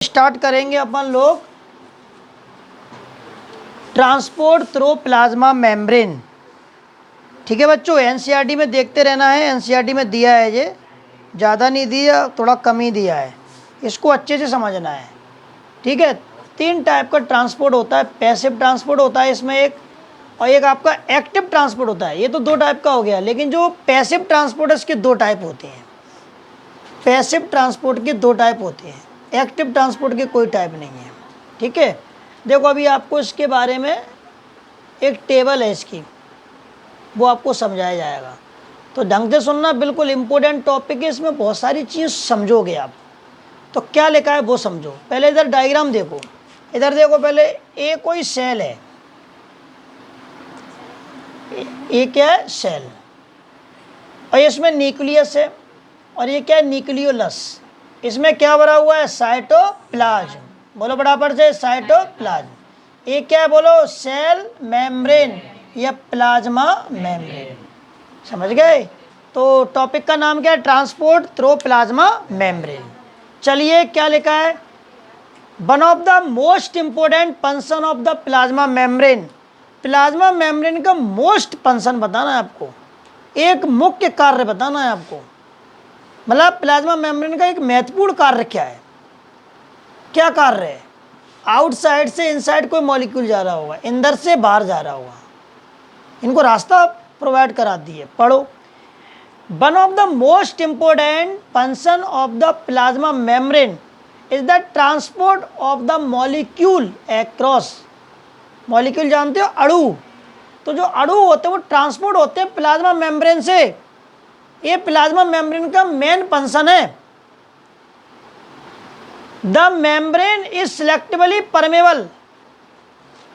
Start करेंगे अपन लोग transport through plasma membrane. ठीक है बच्चों, एनसीईआरटी में देखते रहना है। एनसीईआरटी में दिया है, ये ज़्यादा नहीं दिया, थोड़ा कम ही दिया है, इसको अच्छे से समझना है। ठीक है, 3 टाइप का ट्रांसपोर्ट होता है। पैसिव ट्रांसपोर्ट होता है इसमें एक, और एक आपका एक्टिव ट्रांसपोर्ट होता है। ये तो 2 टाइप का हो गया, लेकिन जो पैसिव ट्रांसपोर्ट है इसके 2 टाइप होते हैं। पैसिव ट्रांसपोर्ट के 2 टाइप होते हैं, एक्टिव ट्रांसपोर्ट के कोई टाइप नहीं है। ठीक है, देखो अभी आपको इसके बारे में एक टेबल है इसकी, वो आपको समझाया जाएगा, तो ढंग से सुनना। बिल्कुल इम्पोर्टेंट टॉपिक है, इसमें बहुत सारी चीज़ समझोगे आप। तो क्या लिखा है वो समझो। पहले इधर डायग्राम देखो, इधर देखो पहले। ये कोई सेल है, ये क्या है? सेल। और इसमें न्यूक्लियस है, और ये क्या है? न्यूक्लियोलस। इसमें क्या भरा हुआ है? साइटोप्लाज्म। बोलो बराबर से, साइटोप्लाज्म। ये क्या है? बोलो, सेल मेम्ब्रेन या प्लाज्मा मेम्ब्रेन। समझ गए? तो टॉपिक का नाम क्या है? Transport through plasma membrane. चलिए, क्या लिखा है? One of the most important function of the plasma membrane. Plasma membrane का मोस्ट फंक्शन बताना है आपको, एक मुख्य कार्य बताना है आपको। मतलब प्लाज्मा मेम्ब्रेन का एक महत्वपूर्ण कार्य क्या है? क्या कार्य है? आउटसाइड से इनसाइड कोई मॉलिक्यूल जा रहा होगा, अंदर से बाहर जा रहा होगा, इनको रास्ता प्रोवाइड करा दिए। पढ़ो, one of the most important function of the plasma membrane is the transport of the molecule across. Molecule जानते हो? अणु। तो जो अणु होते हैं वो ट्रांसपोर्ट होते हैं प्लाज्मा मेम्ब्रेन से। ये प्लाज्मा मेम्ब्रेन का मेन फंक्शन है। The membrane is selectively permeable.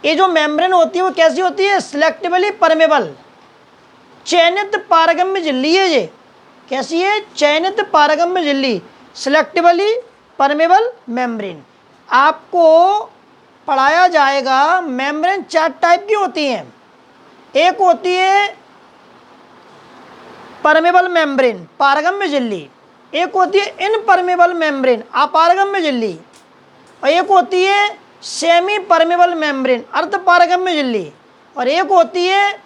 ये जो मेम्ब्रेन होती है वो कैसी होती है? सिलेक्टिवली परमेबल, चयनित पारगम्य झिल्ली है ये। कैसी है? चयनित पारगम्य झिल्ली, सिलेक्टिवली परमेबल मेम्ब्रेन। आपको पढ़ाया जाएगा मेम्ब्रेन 4 टाइप की होती हैं। एक होती है परमेबल मेम्ब्रेन, पारगम्य झिल्ली। एक होती है इनपरमेबल मेम्ब्रेन, अपारगम्य झिल्ली। और एक होती है सेमी परमेबल मेम्ब्रेन, अर्धपारगम्य झिल्ली। और एक होती है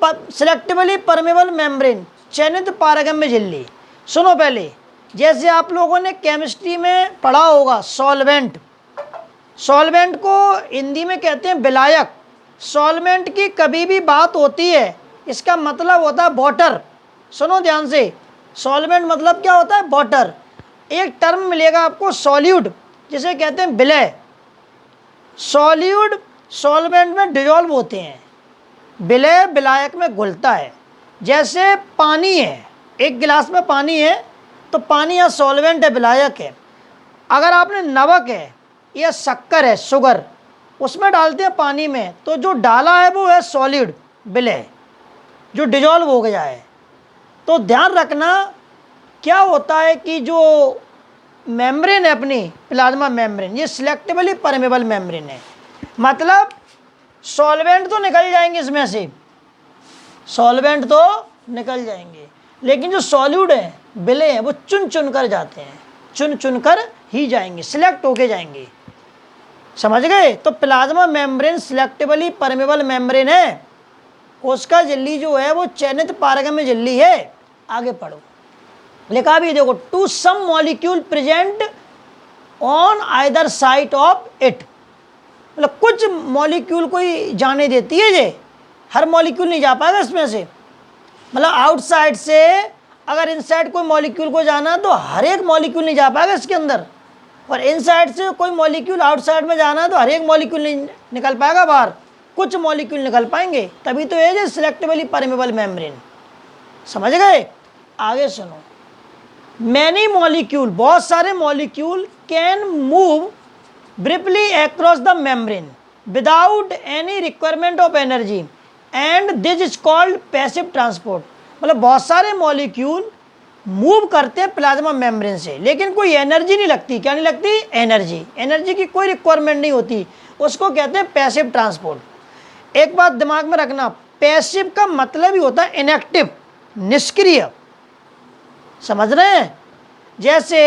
सिलेक्टिवली परमेबल मेम्ब्रेन, चयनित पारगम्य झिल्ली। सुनो पहले, जैसे आप लोगों ने केमिस्ट्री में पढ़ा होगा सॉल्वेंट। सॉल्वेंट को हिंदी में कहते हैं विलायक। सॉल्वेंट की कभी भी बात होती है, इसका मतलब होता है वाटर। सुनो ध्यान से, सॉल्वेंट मतलब क्या होता है? वाटर। एक टर्म मिलेगा आपको सॉल्यूट, जिसे कहते हैं विलय। सॉल्यूट सॉल्वेंट में डिजॉल्व होते हैं, विलय विलायक में घुलता है। जैसे पानी है, एक गिलास में पानी है, तो पानी या सॉल्वेंट है, विलायक है। अगर आपने नमक है या शक्कर है, शुगर, उसमें डालते हैं पानी में, तो जो डाला है वो है सॉलिड, विलय, जो डिजॉल्व हो गया है। तो ध्यान रखना, क्या होता है कि जो मेम्ब्रेन है अपनी प्लाज्मा मेम्ब्रेन, ये सिलेक्टिवली परमेबल मेम्ब्रेन है। मतलब सॉल्वेंट तो निकल जाएंगे इसमें से, सॉल्वेंट तो निकल जाएंगे, लेकिन जो सॉल्यूड है, विलय है, वो चुन चुन कर जाते हैं, चुन चुन कर ही जाएंगे, सिलेक्ट होके जाएंगे। समझ गए? तो plasma membrane selectively permeable membrane है। कोशिका झिल्ली जो है वो चयनित पारगम्य झिल्ली है। आगे पढ़ो, लिखा भी देखो, to some molecule present on either side of it. मतलब कुछ मॉलिक्यूल कोई जाने देती है, ये हर मॉलिक्यूल नहीं जा पाएगा इसमें से। मतलब आउटसाइड से अगर इनसाइड कोई मॉलिक्यूल को जाना तो हर एक मॉलिक्यूल नहीं जा पाएगा इसके अंदर, और इनसाइड से कोई मॉलिक्यूल आउटसाइड में जाना तो हर एक मॉलिक्यूल नहीं निकल पाएगा बाहर, कुछ मॉलिक्यूल निकल पाएंगे। तभी तो ये सिलेक्टिवली परमेबल मेम्ब्रेन। समझ गए? आगे सुनो, मैनी मॉलिक्यूल, बहुत सारे molecule can move briefly across the membrane without any requirement of energy and this is called passive transport. मतलब बहुत सारे मॉलिक्यूल मूव करते हैं प्लाज्मा मेम्ब्रेन से, लेकिन कोई एनर्जी नहीं लगती। क्या नहीं लगती? एनर्जी। एनर्जी की कोई रिक्वायरमेंट नहीं होती, उसको कहते हैं पैसिव ट्रांसपोर्ट। एक बात दिमाग में रखना, पैसिव का मतलब ही होता है इनएक्टिव, निष्क्रिय। समझ रहे हैं? जैसे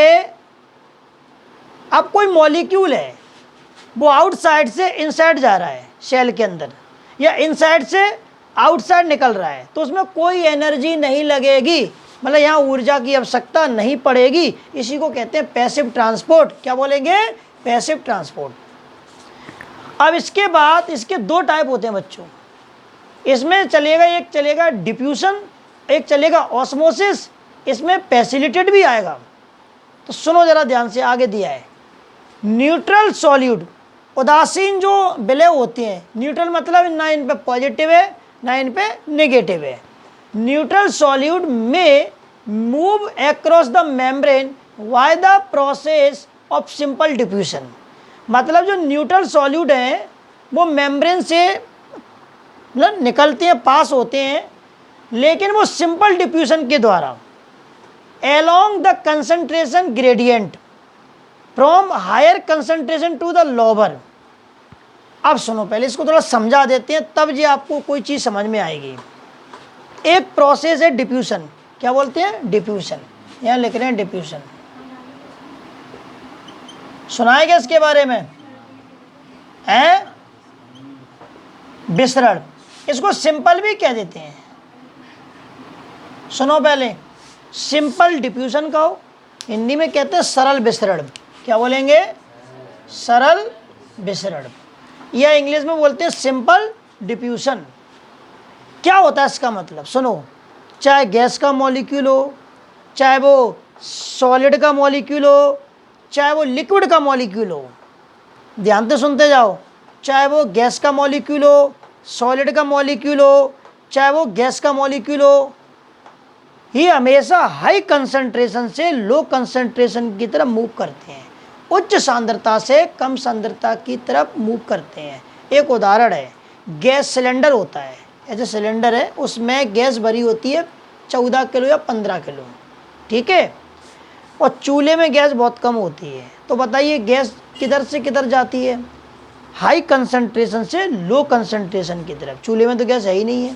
अब कोई मॉलिक्यूल है, वो आउटसाइड से इनसाइड जा रहा है सेल के अंदर, या इनसाइड से आउटसाइड निकल रहा है, तो उसमें कोई एनर्जी नहीं लगेगी, मतलब यहाँ ऊर्जा की आवश्यकता नहीं पड़ेगी। इसी को कहते हैं पैसिव ट्रांसपोर्ट। क्या बोलेंगे? Passive transport. अब इसके बाद इसके दो टाइप होते हैं बच्चों, इसमें चलेगा, एक चलेगा डिफ्यूजन, एक चलेगा ऑस्मोसिस, इसमें फैसिलिटेट भी आएगा। तो सुनो जरा ध्यान से, आगे दिया है न्यूट्रल सॉल्यूट, उदासीन जो विलय होती हैं, न्यूट्रल मतलब ना इन पे पॉजिटिव है ना इन पे नेगेटिव है। न्यूट्रल सॉल्यूट में move across the membrane by the process of simple diffusion, मतलब जो न्यूट्रल सॉल्यूट हैं वो मेम्ब्रेन से मतलब निकलते हैं, पास होते हैं, लेकिन वो सिंपल डिफ्यूजन के द्वारा along the concentration gradient from higher concentration to the lower। अब सुनो, पहले इसको थोड़ा समझा देते हैं, तब ये आपको कोई चीज़ समझ में आएगी। एक प्रोसेस है डिफ्यूजन, क्या बोलते हैं? डिफ्यूजन, यहाँ लिख रहे हैं डिफ्यूजन। सुनाएगा इसके बारे में? है विसरण, इसको सिंपल भी कह देते हैं। सुनो पहले, सिंपल डिफ्यूजन कहो, हिंदी में कहते हैं सरल विसरण। क्या बोलेंगे? सरल विसरण, या इंग्लिश में बोलते हैं सिंपल डिफ्यूजन। क्या होता है इसका मतलब? सुनो, चाहे गैस का मॉलिक्यूल हो, चाहे वो सॉलिड का मॉलिक्यूल हो, चाहे वो लिक्विड का मॉलिक्यूल हो, ध्यान से सुनते जाओ, चाहे वो गैस का मॉलिक्यूल हो, सॉलिड का मॉलिक्यूल हो, चाहे वो गैस का मॉलिक्यूल हो, ये हमेशा हाई कंसंट्रेशन से लो कंसंट्रेशन की तरफ मूव करते हैं, उच्च सांद्रता से कम सांद्रता की तरफ मूव करते हैं। एक उदाहरण है, गैस सिलेंडर होता है, ऐसे सिलेंडर है, उसमें गैस भरी होती है 14 किलो या 15 किलो, ठीक है, और चूल्हे में गैस बहुत कम होती है। तो बताइए गैस किधर से किधर जाती है? हाई कंसंट्रेशन से लो कंसंट्रेशन की तरफ। चूल्हे में तो गैस है ही नहीं है,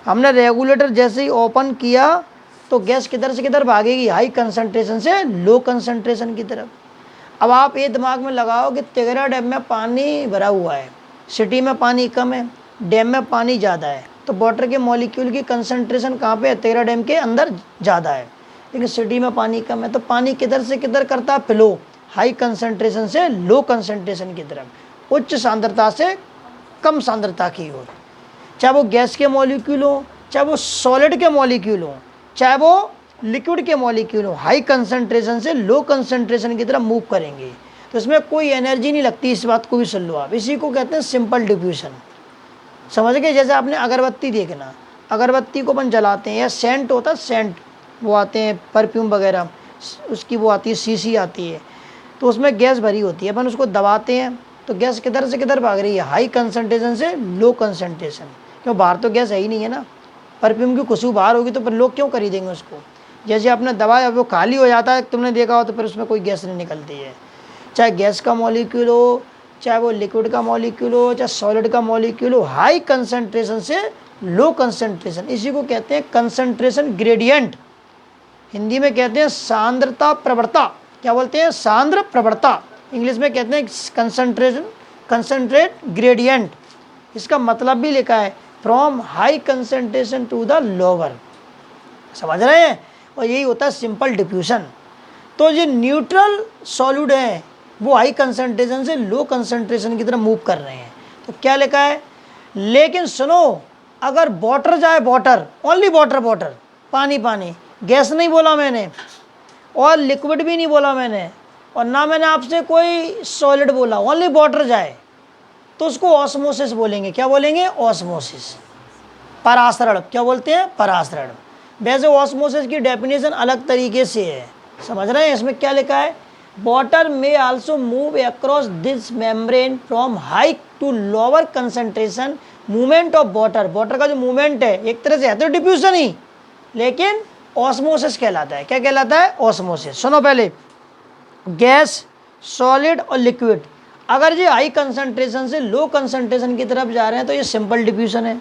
हमने रेगुलेटर जैसे ही ओपन किया तो गैस किधर से किधर भागेगी? हाई कंसंट्रेशन से लो कंसंट्रेशन की तरफ। अब आप ये दिमाग में लगाओ कि तिगरा डैम में पानी भरा हुआ है, सिटी में पानी कम है, डैम में पानी ज़्यादा है, तो वाटर के मॉलिक्यूल की कंसंट्रेशन कहाँ पे है? तिगरा डैम के अंदर ज़्यादा है, लेकिन सिटी में पानी कम है, तो पानी किधर से किधर करता है? फ्लो, हाई कंसंट्रेशन से लो कंसंट्रेशन की तरफ, उच्च सांद्रता से कम सांद्रता की ओर। चाहे वो गैस के मॉलिक्यूल हो, चाहे वो सॉलिड के मॉलिक्यूल हो, चाहे वो लिक्विड के मॉलिक्यूल हो, हाई कंसंट्रेशन से लो कंसंट्रेशन की तरफ मूव करेंगे, तो इसमें कोई एनर्जी नहीं लगती। इस बात को भी सुन लो आप, इसी को कहते हैं सिंपल डिफ्यूजन। समझ गए? जैसे आपने अगरबत्ती देखना, अगरबत्ती को अपन जलाते हैं, या सेंट होता है, सेंट वो आते हैं परफ्यूम वगैरह, उसकी वो आती है शीशी आती है, तो उसमें गैस भरी होती है, अपन उसको दबाते हैं तो गैस किधर से किधर भाग रही है? हाई कंसंट्रेशन से लो कंसंट्रेशन, क्यों? बाहर तो गैस है ही नहीं है ना, परफ्यूम की खुशबू बाहर होगी तो फिर लोग क्यों खरीदेंगे उसको? जैसे आपने दबाया, वो खाली हो जाता है, तुमने देखा हो, तो फिर उसमें कोई गैस नहीं निकलती है। चाहे गैस का मॉलिक्यूल हो, चाहे वो लिक्विड का मॉलिक्यूल हो, चाहे सॉलिड का मॉलिक्यूल हो, हाई कंसंट्रेशन से लो कंसंट्रेशन, इसी को कहते हैं कंसंट्रेशन ग्रेडियंट। हिंदी में कहते हैं सांद्रता प्रवणता। क्या बोलते हैं? सांद्र प्रवणता। इंग्लिश में कहते हैं कंसंट्रेशन, कंसंट्रेट ग्रेडियंट। इसका मतलब भी लिखा है from high concentration to the lower. समझ रहे हैं? और यही होता है सिंपल डिफ्यूजन। तो ये न्यूट्रल सॉल्यूट है, वो हाई कंसंट्रेशन से लो कंसंट्रेशन की तरफ मूव कर रहे हैं। तो क्या लिखा है? लेकिन सुनो, अगर वाटर जाए, वाटर, ओनली वाटर, वाटर, पानी पानी, गैस नहीं बोला मैंने, और लिक्विड भी नहीं बोला मैंने, और ना मैंने आपसे कोई सॉलिड बोला, ओनली वाटर जाए, तो उसको ऑस्मोसिस बोलेंगे। क्या बोलेंगे? ऑस्मोसिस, परासरण। क्या बोलते हैं? परासरण। वैसे ऑस्मोसिस की डेफिनेशन अलग तरीके से है, समझ रहे हैं? इसमें क्या लिखा है? वाटर में also move across this membrane from high to lower concentration. Movement of water, water का जो मूवमेंट है एक तरह से है तो डिफ्यूजन ही, लेकिन ऑस्मोसिस कहलाता है। क्या कहलाता है? ऑस्मोसिस। सुनो पहले, गैस, सॉलिड और लिक्विड, अगर ये हाई कंसंट्रेशन से लो कंसंट्रेशन की तरफ जा रहे हैं तो ये सिंपल डिफ्यूजन है।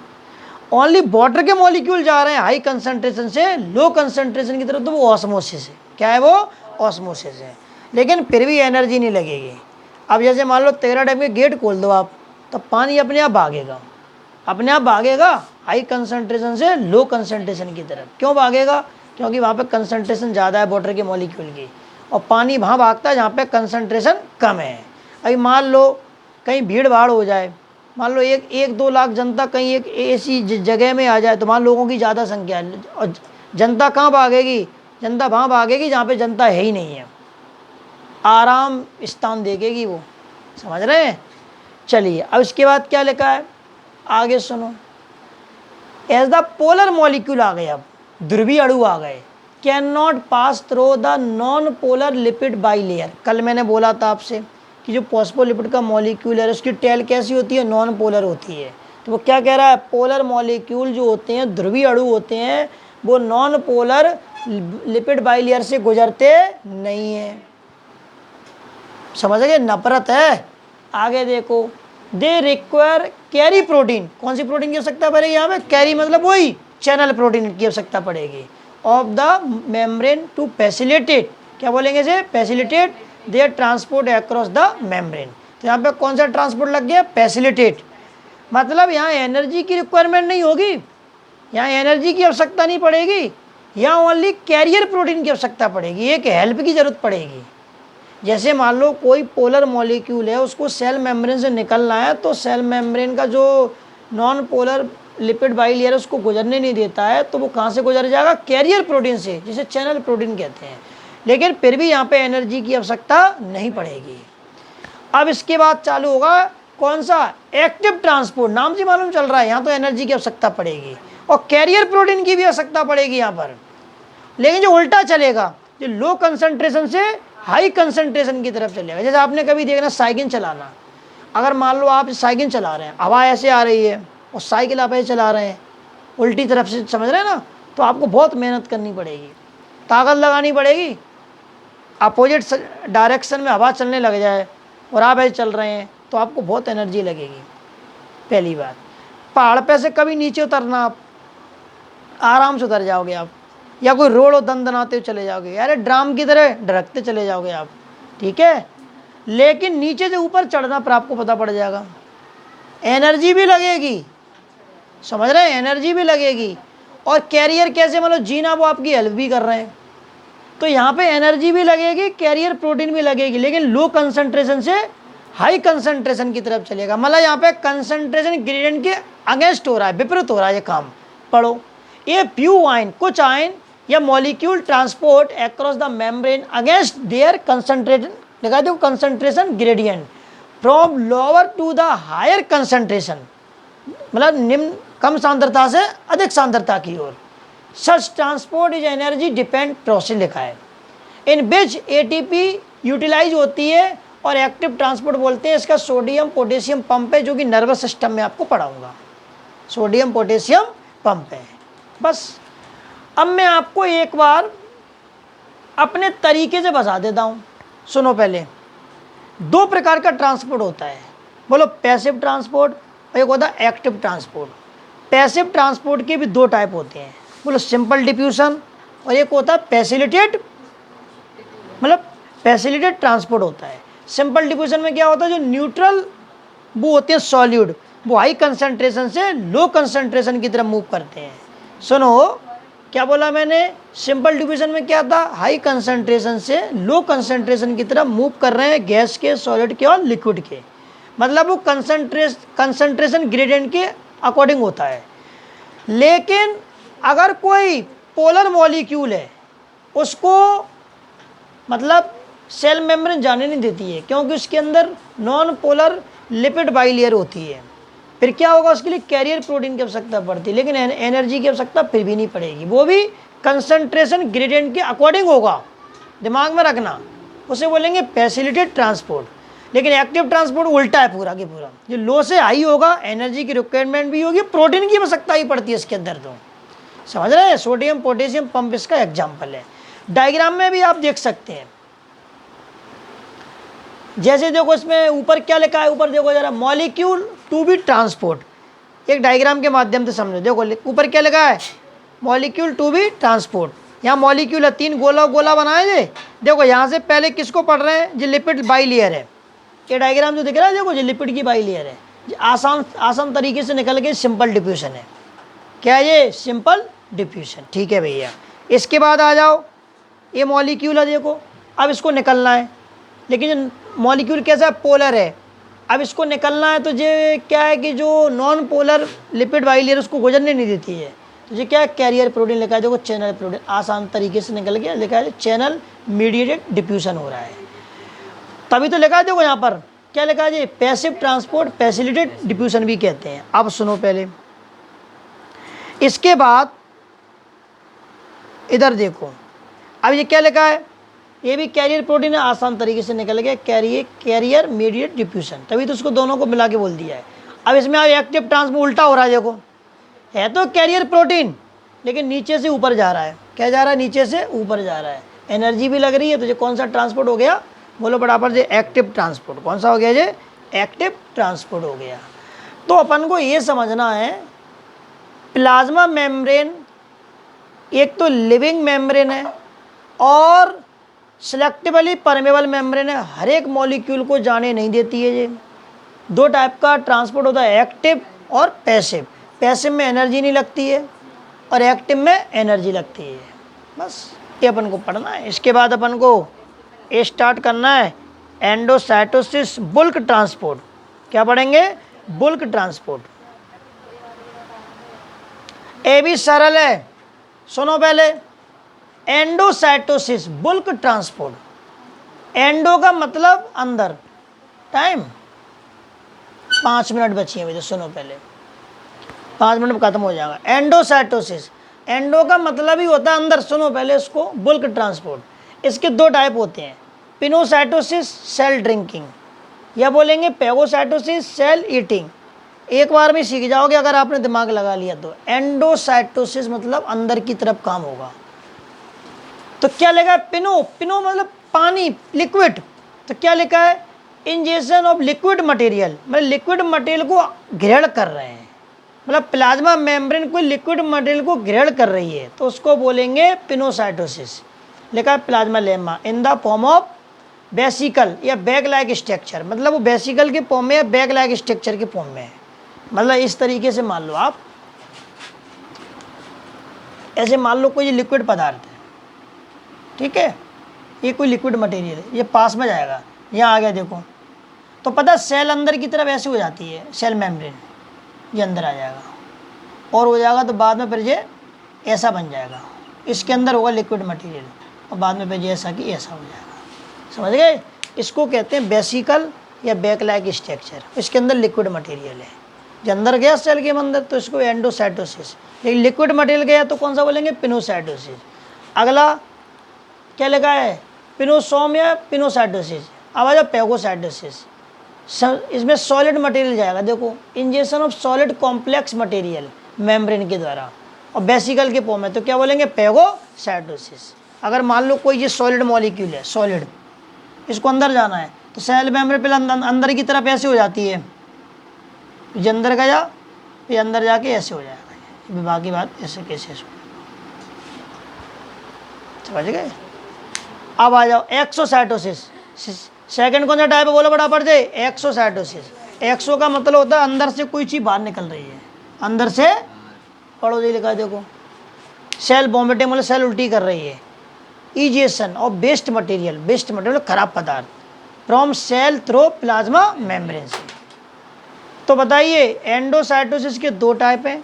ओनली वाटर के मॉलिक्यूल जा रहे हैं हाई कंसंट्रेशन से लो कंसंट्रेशन की तरफ, तो वो ऑस्मोसिस है। क्या है वो? ऑस्मोसिस है। लेकिन फिर भी एनर्जी नहीं लगेगी। अब जैसे मान लो 13 डैम के गेट खोल दो आप, तो पानी अपने आप भागेगा, अपने आप भागेगा हाई कंसंट्रेशन से लो कंसंट्रेशन की तरफ। क्यों भागेगा? क्योंकि वहाँ पे कंसंट्रेशन ज़्यादा है वाटर के मॉलिक्यूल की, और पानी वहाँ भागता है जहाँ पे कंसंट्रेशन कम है। अभी मान लो कहीं भीड़ भाड़ हो जाए, मान लो 1-2 लाख जनता कहीं एक ऐसी जगह में आ जाए, तो वहाँ लोगों की ज़्यादा संख्या है, और जनता कहाँ भागेगी? जनता वहाँ भागेगी जहाँ पे जनता है ही नहीं है, आराम स्थान देखेगी वो। समझ रहे हैं? चलिए अब इसके बाद क्या लिखा है, आगे सुनो। एज द पोलर मॉलिक्यूल आ गए, अब ध्रुवीय अणु आ गए, can not pass through the non polar lipid by layer. कल मैंने बोला था आपसे कि जो फॉस्फोलिपिड का मॉलिक्यूल है उसकी टेल कैसी होती है? नॉन पोलर होती है। तो वो क्या कह रहा है? पोलर मॉलिक्यूल जो होते हैं, ध्रुवीय अणु होते हैं, वो non polar lipid by layer से गुजरते नहीं है। समझ गए? नफरत है। आगे देखो, दे रिक्वायर कैरी प्रोटीन। कौन सी प्रोटीन की आवश्यकता पड़ेगी यहाँ पे? कैरी मतलब वही चैनल प्रोटीन की आवश्यकता पड़ेगी of the membrane to facilitate, क्या बोलेंगे इसे? Facilitate their transport across the membrane. तो यहाँ पे कौन सा ट्रांसपोर्ट लग गया? फैसिलिटेट। मतलब यहाँ एनर्जी की रिक्वायरमेंट नहीं होगी, यहाँ एनर्जी की आवश्यकता नहीं पड़ेगी, यहाँ ओनली कैरियर प्रोटीन की आवश्यकता पड़ेगी, एक हेल्प की जरूरत पड़ेगी। जैसे मान लो कोई पोलर मॉलिक्यूल है, उसको सेल मेम्ब्रेन से निकलना है, तो सेल मेम्ब्रेन का जो non polar lipid by layer उसको गुजरने नहीं देता है, तो वो कहाँ से गुजर जाएगा? कैरियर प्रोटीन से, जिसे चैनल प्रोटीन कहते हैं। लेकिन फिर भी यहाँ पे एनर्जी की आवश्यकता नहीं पड़ेगी। अब इसके बाद चालू होगा कौन सा? Active transport. नाम से मालूम चल रहा है यहाँ तो एनर्जी की आवश्यकता पड़ेगी, और कैरियर प्रोटीन की भी आवश्यकता पड़ेगी यहाँ पर। लेकिन जो उल्टा चलेगा, जो लो कंसंट्रेशन से हाई कंसंट्रेशन की तरफ चलेगा। जैसे आपने कभी देखना साइकिल चलाना, अगर मान लो आप साइकिल चला रहे हैं, हवा ऐसे आ रही है और साइकिल आप ऐसे चला रहे हैं उल्टी तरफ से, समझ रहे हैं ना? तो आपको बहुत मेहनत करनी पड़ेगी, ताकत लगानी पड़ेगी। अपोजिट डायरेक्शन में हवा चलने लग जाए और आप ऐसे चल रहे हैं तो आपको बहुत एनर्जी लगेगी। पहली बात, पहाड़ पे से कभी नीचे उतरना, आप आराम से उतर जाओगे आप, या कोई रोड दनाते हुए चले जाओगे, यार ड्राम की तरह ढरकते चले जाओगे आप, ठीक है। लेकिन नीचे से ऊपर चढ़ना पर आपको पता पड़ जाएगा, एनर्जी भी लगेगी। समझ रहे हैं? एनर्जी भी लगेगी। और कैरियर कैसे? मतलब जीना, वो आपकी हेल्प भी कर रहे हैं। तो यहाँ पे एनर्जी भी लगेगी, कैरियर प्रोटीन भी लगेगी, लेकिन लो कंसंट्रेशन से हाई कंसंट्रेशन की तरफ चलेगा। मतलब यहाँ पे कंसंट्रेशन ग्रेडियंट के अगेंस्ट हो रहा है, विपरीत हो रहा है ये काम। पढ़ो, ये फ्यू आयन, कुछ आयन या molecule transport across the membrane against their concentration, लगा दो concentration gradient from lower to the higher concentration, मतलब निम्न कम सांद्रता से अधिक सांद्रता की ओर। Such transport is energy depend process लिखा है, इन विच एटीपी यूटिलाइज होती है, और एक्टिव ट्रांसपोर्ट बोलते हैं इसका सोडियम पोटेशियम पंप है, जो कि नर्वस सिस्टम में आपको पढ़ाऊंगा। सोडियम पोटेशियम पंप है। बस अब मैं आपको एक बार अपने तरीके से बता देता हूँ। सुनो, पहले दो प्रकार का ट्रांसपोर्ट होता है, बोलो पैसिव ट्रांसपोर्ट और एक होता है एक्टिव ट्रांसपोर्ट। पैसिव ट्रांसपोर्ट के भी दो टाइप होते हैं, बोलो सिंपल डिफ्यूजन, और एक होता है फैसिलिटेट, मतलब फैसिलिटेट ट्रांसपोर्ट होता है। सिंपल डिफ्यूजन में क्या होता है, जो न्यूट्रल वो होते हैं सॉल्यूड, वो हाई कंसंट्रेशन से लो कंसंट्रेशन की तरफ मूव करते हैं। सुनो क्या बोला मैंने, सिंपल डिफ्यूजन में क्या था, हाई कंसंट्रेशन से लो कंसंट्रेशन की तरफ मूव कर रहे हैं, गैस के, सॉलिड के और लिक्विड के। मतलब वो कंसंट्रेशन ग्रेडियंट के अकॉर्डिंग होता है। लेकिन अगर कोई पोलर मॉलिक्यूल है, उसको मतलब सेल मेम्ब्रेन जाने नहीं देती है, क्योंकि उसके अंदर नॉन पोलर लिपिड बाइलेयर होती है। फिर क्या होगा, उसके लिए कैरियर प्रोटीन की आवश्यकता पड़ती है, लेकिन एनर्जी की आवश्यकता फिर भी नहीं पड़ेगी, वो भी कंसंट्रेशन ग्रेडियंट के अकॉर्डिंग होगा। दिमाग में रखना, उसे बोलेंगे फैसिलिटेट ट्रांसपोर्ट। लेकिन एक्टिव ट्रांसपोर्ट उल्टा है पूरा के पूरा, जो लो से हाई होगा, एनर्जी की रिक्वायरमेंट भी होगी, प्रोटीन की आवश्यकता ही पड़ती है इसके अंदर। तो समझ रहे हैं, सोडियम पोटेशियम पंप इसका एग्जाम्पल है। डायग्राम में भी आप देख सकते हैं, जैसे देखो इसमें ऊपर क्या लिखा है, ऊपर देखो जरा, मॉलिक्यूल टू बी ट्रांसपोर्ट। एक डायग्राम के माध्यम से समझो, देखो ऊपर क्या लिखा है, मॉलिक्यूल टू बी ट्रांसपोर्ट। यहाँ मॉलिक्यूल है, 3 गोला गोला बनाए जे। देखो यहाँ से पहले किसको पढ़ रहे हैं, जो लिपिड बाई लेयर है। ये डायग्राम जो दिख रहा है देखो, जो लिपिड की बाई लेयर है, आसान तरीके से निकल के सिंपल डिफ्यूजन है। क्या है ये? Simple diffusion. ठीक है भैया। इसके बाद आ जाओ, ये मॉलिक्यूल है देखो, अब इसको निकलना है, लेकिन मॉलिक्यूल कैसा है? पोलर है। अब इसको निकलना है तो ये क्या है कि जो non polar lipid by layer उसको गुजरने नहीं देती है, तो ये क्या है? कैरियर प्रोटीन लिखा है देखो, चैनल प्रोटीन। आसान तरीके से निकल गया, लिखा है चैनल मीडिएटेड डिफ्यूजन हो रहा है, तभी तो लिखा है देखो यहाँ पर क्या लिखा है जी? पैसिव ट्रांसपोर्ट फैसिलिटेड डिफ्यूजन भी कहते हैं। अब सुनो पहले, इसके बाद इधर देखो, अब ये क्या लिखा है? ये भी कैरियर प्रोटीन है, आसान तरीके से निकल गया, कैरियर मीडिएट डिफ्यूजन, तभी तो उसको दोनों को मिला के बोल दिया है। अब इसमें अब एक्टिव ट्रांसपोर्ट उल्टा हो रहा है देखो, है तो कैरियर प्रोटीन लेकिन नीचे से ऊपर जा रहा है। क्या जा रहा है? नीचे से ऊपर जा रहा है, एनर्जी भी लग रही है, तो ये कौन सा ट्रांसपोर्ट हो गया? बोलो बराबर जे एक्टिव ट्रांसपोर्ट। कौन सा हो गया जे? एक्टिव ट्रांसपोर्ट हो गया। तो अपन को ये समझना है, प्लाज्मा मेम्ब्रेन एक तो लिविंग मेम्ब्रेन है और सिलेक्टिवली परमेबल मेम्ब्रेन है, हर एक मॉलिक्यूल को जाने नहीं देती है। ये 2 टाइप का ट्रांसपोर्ट होता है, एक्टिव और पैसिव। पैसिव में एनर्जी नहीं लगती है और एक्टिव में एनर्जी लगती है। बस ये अपन को पढ़ना है। इसके बाद अपन को ये स्टार्ट करना है एंडोसाइटोसिस बुल्क ट्रांसपोर्ट। क्या पढ़ेंगे? Bulk transport. ये भी सरल है, सुनो पहले। Endocytosis bulk transport. एंडो का मतलब अंदर। टाइम 5 मिनट बची है, सुनो पहले, 5 मिनट में खत्म हो जाएगा। एंडोसाइटोसिस, एंडो का मतलब ही होता है अंदर। सुनो पहले इसको, बुल्क ट्रांसपोर्ट। इसके 2 टाइप होते हैं, पिनोसाइटोसिस सेल ड्रिंकिंग, या बोलेंगे पैगोसाइटोसिस सेल ईटिंग। एक बार में सीख जाओगे अगर आपने दिमाग लगा लिया तो। एंडोसाइटोसिस मतलब अंदर की तरफ काम होगा। तो क्या लिखा है? पिनो, पिनो मतलब पानी, लिक्विड। तो क्या लिखा है? इंजेक्शन ऑफ लिक्विड मटेरियल, मतलब लिक्विड मटेरियल को ग्रहण कर रहे हैं, मतलब प्लाज्मा मेम्ब्रेन को लिक्विड मटेरियल को ग्रहण कर रही है, तो उसको बोलेंगे पिनोसाइटोसिस। लिखा है plasma lemma in the form of vesicle या बैग लाइक स्ट्रक्चर, मतलब वो वेसिकल के फॉर्म में या बैग लाइक स्ट्रक्चर के फॉर्म में है। मतलब इस तरीके से मान लो आप, ऐसे मान लो कोई लिक्विड पदार्थ है, ठीक है, ये कोई लिक्विड मटेरियल है, ये पास में जाएगा, यहाँ आ गया देखो, तो पता सेल अंदर की तरफ ऐसे हो जाती है, सेल मेम्ब्रेन, ये अंदर आ जाएगा और हो जाएगा, तो बाद में फिर ये ऐसा बन जाएगा, इसके अंदर होगा लिक्विड मटेरियल और बाद में फिर ये ऐसा कि ऐसा हो जाएगा। समझ गए? इसको कहते हैं वेसिकल या बैग लाइक स्ट्रक्चर। इसके अंदर लिक्विड मटेरियल है, जो अंदर गया सेल के अंदर तो इसको एंडोसाइटोसिस। लेकिन लिक्विड मटेरियल गया तो कौन सा बोलेंगे? पिनोसाइटोसिस। अगला क्या लिखा है? पिनोसोम या पिनोसाइटोसिस। अब आ जाओ पैगोसाइटोसिस। इसमें सॉलिड मटेरियल जाएगा, देखो injection of solid complex material membrane के द्वारा और वेसिकल के फॉर्म में, तो क्या बोलेंगे? पैगोसाइटोसिस। अगर मान लो कोई ये सॉलिड मॉलिक्यूल है, सॉलिड, इसको अंदर जाना है तो सेल मेम्ब्रेन पहले अंदर की तरफ ऐसे हो जाती है, ये अंदर गया, ये अंदर जाके ऐसे हो जाएगा, बाकी बात ऐसे कैसे हो, समझ गए? अब आ जाओ एक्सोसाइटोसिस। सेकंड कौन सा टाइप है बोलो बड़ा पड़ जाए? एक्सोसाइटोसिस। एक्सो का मतलब होता है अंदर से कोई चीज़ बाहर निकल रही है, अंदर से, पढ़ो जी लिखा है देखो, सेल वॉमिटिंग मतलब सेल उल्टी कर रही है। Egestion of waste material, waste material खराब पदार्थ from cell through plasma membrane से। तो बताइए एंडोसाइटोसिस के 2 टाइप हैं,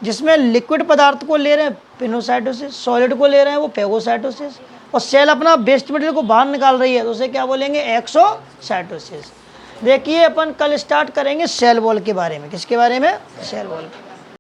जिसमें लिक्विड पदार्थ को ले रहे हैं पिनोसाइटोसिस, सॉलिड को ले रहे हैं वो पैगोसाइटोसिस, और सेल अपना वेस्ट मटेरियल को बाहर निकाल रही है तो उसे क्या बोलेंगे? एक्सोसाइटोसिस। देखिए अपन कल स्टार्ट करेंगे सेल वॉल के बारे में। किसके बारे में? Cell wall.